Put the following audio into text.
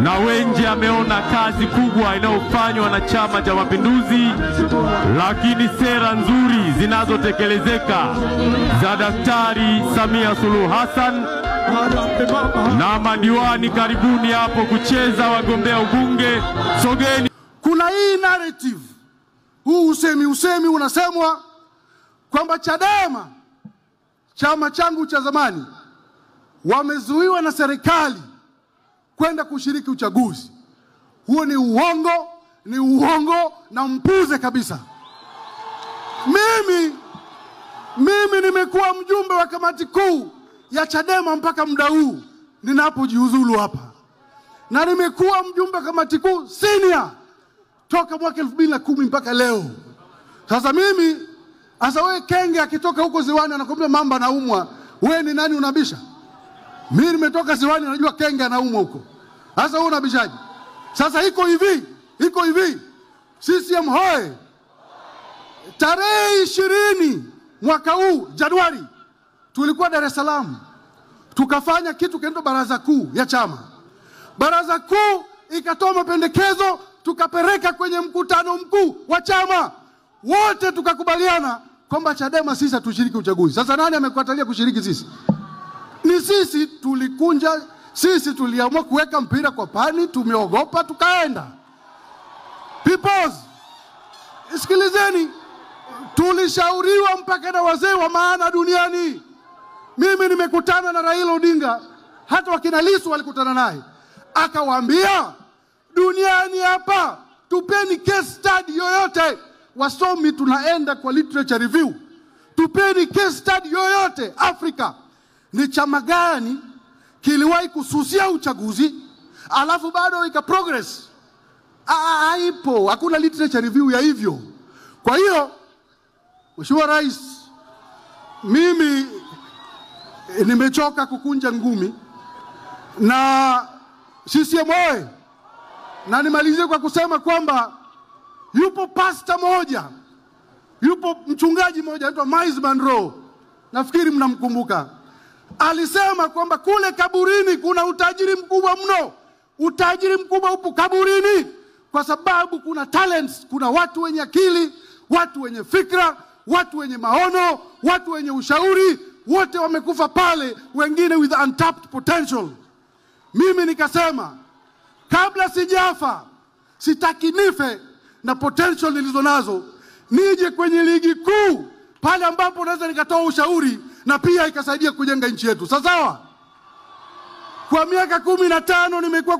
na wengi ameona kazi kubwa inayofanywa na Chama cha Mapinduzi, lakini sera nzuri zinazotekelezeka za Daktari Samia Suluhu Hassan. Na madiwani, karibuni hapo kucheza, wagombea ubunge sogeni. Kuna hii narrative, huu usemi unasemwa kwamba Chadema, chama changu cha zamani, wamezuiwa na serikali kwenda kushiriki uchaguzi. Huo ni uongo na mpuze kabisa. Mimi nimekuwa mjumbe wa kamati kuu ya Chadema mpaka muda huu ninapojiuzulu hapa, na nimekuwa mjumbe wa kamati kuu senior toka mwaka 2010 mpaka leo. Sasa wewe Kenge akitoka huko Ziwani anakuambia mamba anaumwa, wewe ni nani unabisha? Mimi nimetoka Ziwani najua Kenge anaumwa huko. Sasa wewe unabishaje? Sasa iko hivi. CCM hoye. Tarehe 20 mwaka huu Januari tulikuwa Dar es Salaam. Tukafanya kitu kinaitwa baraza kuu ya chama. Baraza kuu ikatoa mapendekezo, tukapeleka kwenye mkutano mkuu wa chama. Wote tukakubaliana kwamba Chadema sisi hatushiriki uchaguzi. Sasa nani amekatalia kushiriki sisi? Ni sisi tulikunja, sisi tuliamua kuweka mpira kwa pani, tumeogopa tukaenda. Peoples, sikilizeni, tulishauriwa mpaka na wazee wa maana duniani. Mimi nimekutana na Raila Odinga, hata wakina Lissu walikutana naye. Akawaambia, duniani hapa tupeni case study yoyote. Wasomi tunaenda kwa literature review. Tupeni case study yoyote Afrika. Ni chama gani kiliwahi kususia uchaguzi alafu bado ika progress? Haipo, hakuna literature review ya hivyo. Kwa hiyo Mheshimiwa Rais, mimi nimechoka kukunja ngumi na CCM oye. Na nimalizie kwa kusema kwamba yupo pastor moja, yupo mchungaji moja anaitwa Miles Monroe, nafikiri mnamkumbuka. Alisema kwamba kule kaburini kuna utajiri mkubwa mno. Utajiri mkubwa upo kaburini kwa sababu kuna talents, kuna watu wenye akili, watu wenye fikra, watu wenye maono, watu wenye ushauri, wote wamekufa pale, wengine with untapped potential. Mimi nikasema kabla sijafa, sitaki nife na potential nilizo nazo, nije kwenye ligi kuu pale ambapo naweza nikatoa ushauri na pia ikasaidia kujenga nchi yetu. Sawa? Kwa miaka 15 nimekuwa